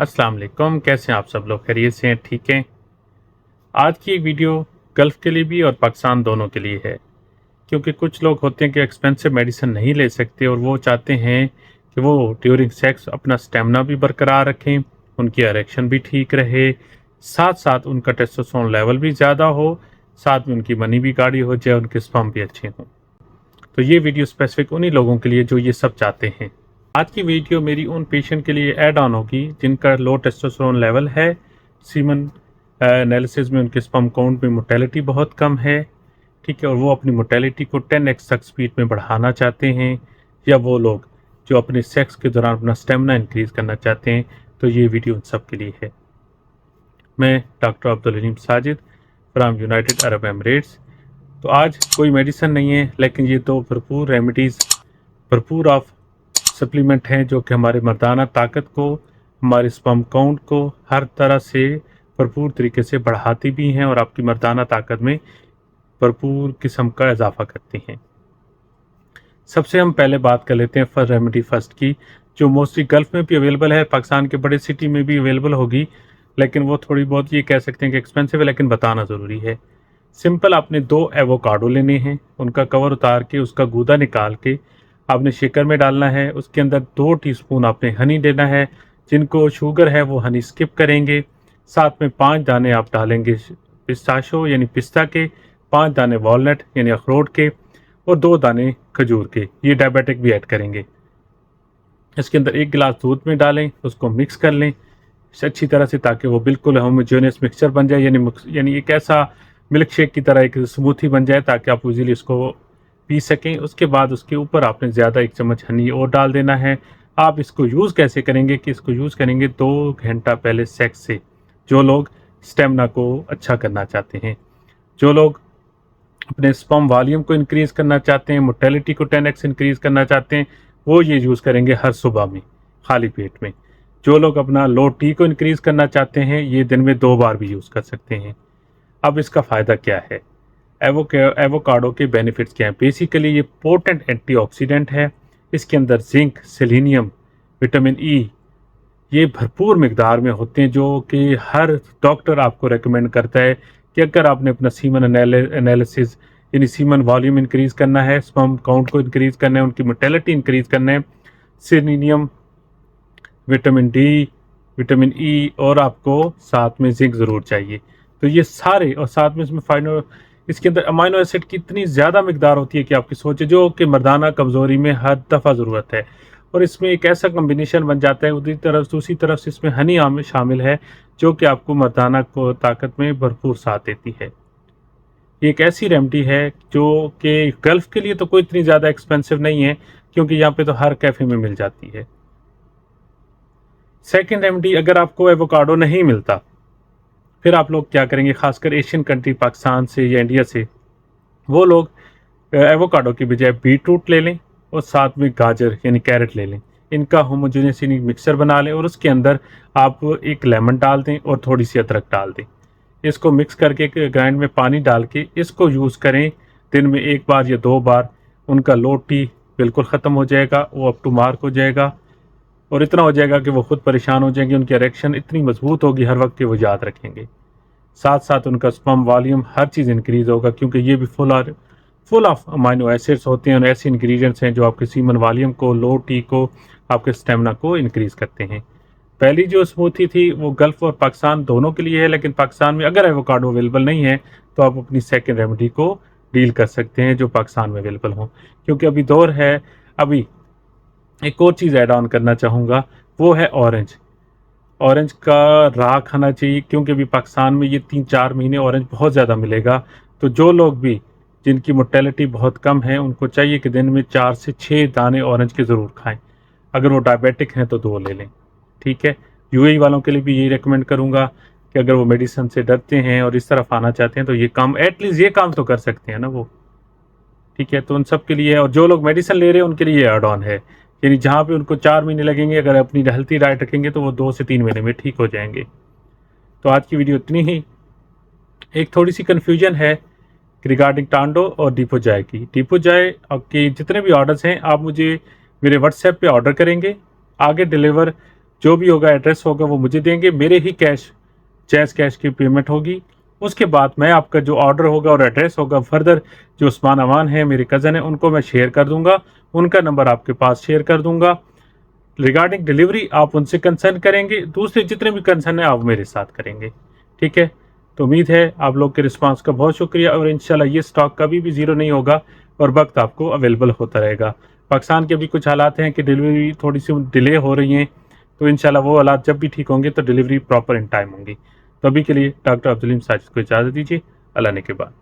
अस्सलाम वालेकुम। कैसे हैं आप सब लोग? खैरियत से हैं? ठीक हैं। आज की वीडियो गल्फ़ के लिए भी और पाकिस्तान दोनों के लिए है, क्योंकि कुछ लोग होते हैं कि एक्सपेंसिव मेडिसिन नहीं ले सकते और वो चाहते हैं कि वो ड्यूरिंग सेक्स अपना स्टेमिना भी बरकरार रखें, उनकी इरेक्शन भी ठीक रहे, साथ साथ उनका टेस्टोस्टेरोन लेवल भी ज़्यादा हो, साथ में उनकी मनी भी गाढ़ी हो जाए, उनके स्पर्म भी अच्छे हों। तो ये वीडियो स्पेसिफिक उन्हीं लोगों के लिए जो ये सब चाहते हैं। आज की वीडियो मेरी उन पेशेंट के लिए ऐड ऑन होगी जिनका लो टेस्टोस्टेरोन लेवल है, सीमन एनालिसिस में उनके स्पर्म काउंट में मोटेलिटी बहुत कम है, ठीक है, और वो अपनी मोटेलिटी को 10x तक स्पीड में बढ़ाना चाहते हैं, या वो लोग जो अपने सेक्स के दौरान अपना स्टेमिना इंक्रीज करना चाहते हैं। तो ये वीडियो उन सब के लिए है। मैं doctor Abdul Halim Sajid from United Arab Emirates. तो आज कोई मेडिसिन नहीं है, लेकिन ये तो भरपूर रेमेडीज़, भरपूर ऑफ सप्लीमेंट हैं जो कि हमारे मर्दाना ताकत को, हमारे स्पर्म काउंट को हर तरह से भरपूर तरीके से बढ़ाती भी हैं और आपकी मर्दाना ताकत में भरपूर किस्म का इजाफा करती हैं। सबसे हम पहले बात कर लेते हैं फर्स्ट रेमेडी फर्स्ट की, जो मोस्टली गल्फ़ में भी अवेलेबल है, पाकिस्तान के बड़े सिटी में भी अवेलेबल होगी, लेकिन वो थोड़ी बहुत ये कह सकते हैं कि एक्सपेंसिव है, लेकिन बताना ज़रूरी है। सिंपल, आपने 2 एवोकाडो लेने हैं, उनका कवर उतार के उसका गूदा निकाल के आपने शेकर में डालना है। उसके अंदर 2 टीस्पून आपने हनी देना है। जिनको शुगर है वो हनी स्किप करेंगे। साथ में 5 दाने आप डालेंगे पिस्ताशो यानी पिस्ता के, 5 दाने वॉलनट यानी अखरोट के, और 2 दाने खजूर के। ये डायबिटिक भी ऐड करेंगे। इसके अंदर 1 गिलास दूध में डालें, उसको मिक्स कर लें अच्छी तरह से, ताकि वो बिल्कुल होमोजेनियस मिक्सचर बन जाए, यानी एक ऐसा मिल्क शेक की तरह एक स्मूथी बन जाए, ताकि आप इजीली इसको पी सकें। उसके बाद उसके ऊपर आपने ज़्यादा 1 चम्मच हनी और डाल देना है। आप इसको यूज़ कैसे करेंगे कि इसको यूज़ करेंगे 2 घंटा पहले सेक्स से, जो लोग स्टेमिना को अच्छा करना चाहते हैं, जो लोग अपने स्पर्म वॉल्यूम को इंक्रीज़ करना चाहते हैं, मोटेलिटी को 10x इंक्रीज़ करना चाहते हैं, वो ये यूज़ करेंगे हर सुबह में खाली पेट में। जो लोग अपना लो टी को इंक्रीज़ करना चाहते हैं, ये दिन में 2 बार भी यूज़ कर सकते हैं। अब इसका फ़ायदा क्या है? एवोकाडो के बेनिफिट्स क्या हैं? बेसिकली ये पोटेंट एंटीऑक्सीडेंट है। इसके अंदर जिंक, सेलेनियम, विटामिन ई ये भरपूर मिकदार में होते हैं, जो कि हर डॉक्टर आपको रेकमेंड करता है कि अगर आपने अपना सीमन एनालिसिस यानी सीमन वॉल्यूम इंक्रीज़ करना है, स्पर्म काउंट को इंक्रीज़ करना है, उनकी मोटेलिटी इंक्रीज़ करना है, selenium, vitamin D, vitamin E और आपको साथ में जिंक ज़रूर चाहिए। तो ये सारे, और साथ में इसके अंदर अमाइनो एसिड की इतनी ज़्यादा मिकदार होती है कि आपकी सोचे, जो कि मर्दाना कमज़ोरी में हर दफ़ा ज़रूरत है। और इसमें एक ऐसा कम्बिनेशन बन जाता है। दूसरी तरफ से इसमें हनी आम शामिल है, जो कि आपको मर्दाना को ताकत में भरपूर साथ देती है। ये एक ऐसी रेमेडी है जो कि गल्फ़ के लिए तो कोई इतनी ज़्यादा एक्सपेंसिव नहीं है, क्योंकि यहाँ पे तो हर कैफ़े में मिल जाती है। सेकंड रेमेडी, अगर आपको एवोकाडो नहीं मिलता, फिर आप लोग क्या करेंगे, खासकर एशियन कंट्री पाकिस्तान से या इंडिया से, वो लोग एवोकाडो की बजाय बीटरूट ले लें और साथ में गाजर यानी कैरेट ले लें। इनका होमोजेनियस मिक्सचर बना लें और उसके अंदर आप 1 लेमन डाल दें और थोड़ी सी अदरक डाल दें। इसको मिक्स करके ग्राइंड में पानी डाल के इसको यूज़ करें दिन में 1 बार या 2 बार। उनका लो टी बिल्कुल ख़त्म हो जाएगा, वो अप टू मार्क हो जाएगा, और इतना हो जाएगा कि वो खुद परेशान हो जाएंगे। उनकी इरेक्शन इतनी मजबूत होगी हर वक्त कि वो याद रखेंगे। साथ साथ उनका स्पर्म वॉल्यूम हर चीज़ इंक्रीज़ होगा, क्योंकि ये भी फुल ऑफ अमाइनो एसिड्स होते हैं और ऐसे इंग्रेडिएंट्स हैं जो आपके सीमन वॉल्यूम को, लो टी को, आपके स्टेमिना को इंक्रीज़ करते हैं। पहली जो स्मूथी थी वो गल्फ़ और पाकिस्तान दोनों के लिए है, लेकिन पाकिस्तान में अगर एवोकाडो अवेलेबल नहीं है तो आप अपनी सेकेंड रेमेडी को डील कर सकते हैं जो पाकिस्तान में अवेलेबल हों, क्योंकि अभी दौर है। अभी एक और चीज़ ऐड ऑन करना चाहूँगा, वो है ऑरेंज। ऑरेंज का रहा खाना चाहिए, क्योंकि अभी पाकिस्तान में ये 3-4 महीने ऑरेंज बहुत ज़्यादा मिलेगा। तो जो लोग भी जिनकी मोटेलिटी बहुत कम है, उनको चाहिए कि दिन में 4 से 6 दाने ऑरेंज के ज़रूर खाएं। अगर वो डायबिटिक हैं तो 2 ले लें, ठीक है। यूएई वालों के लिए भी यही रेकमेंड करूँगा कि अगर वो मेडिसिन से डरते हैं और इस तरफ आना चाहते हैं तो ये काम, एटलीस्ट ये काम तो कर सकते हैं ना वो, ठीक है। तो उन सब के लिए, और जो लोग मेडिसिन ले रहे हैं उनके लिए एड ऑन है, यानी जहाँ पे उनको 4 महीने लगेंगे, अगर अपनी हेल्थी डाइट रखेंगे तो वो 2 से 3 महीने में ठीक हो जाएंगे। तो आज की वीडियो इतनी ही। एक थोड़ी सी कन्फ्यूजन है रिगार्डिंग टांडो और डीपोजाय की। डीपोजाय के जितने भी ऑर्डर्स हैं आप मुझे मेरे व्हाट्सएप पे ऑर्डर करेंगे, आगे डिलीवर जो भी होगा एड्रेस होगा वो मुझे देंगे, मेरे ही कैश की पेमेंट होगी। उसके बाद मैं आपका जो ऑर्डर होगा और एड्रेस होगा फर्दर जो उस्मान अमान है मेरे कज़न है उनको मैं शेयर कर दूंगा, उनका नंबर आपके पास शेयर कर दूंगा। रिगार्डिंग डिलीवरी आप उनसे कंसर्न करेंगे, दूसरे जितने भी कंसर्न है आप मेरे साथ करेंगे, ठीक है। तो उम्मीद है आप लोग के रिस्पांस का बहुत शुक्रिया, और इंशाल्लाह ये स्टॉक कभी भी ज़ीरो नहीं होगा और वक्त आपको अवेलेबल होता रहेगा। पाकिस्तान के भी कुछ हालात हैं कि डिलीवरी थोड़ी सी डिले हो रही हैं, तो इंशाल्लाह वो हालात जब भी ठीक होंगे तो डिलीवरी प्रॉपर इन टाइम होंगी। तो अभी के लिए डॉक्टर अब्दुल हलीम साजिद को इजाज़त दीजिए। अल्लाह ने के बाद।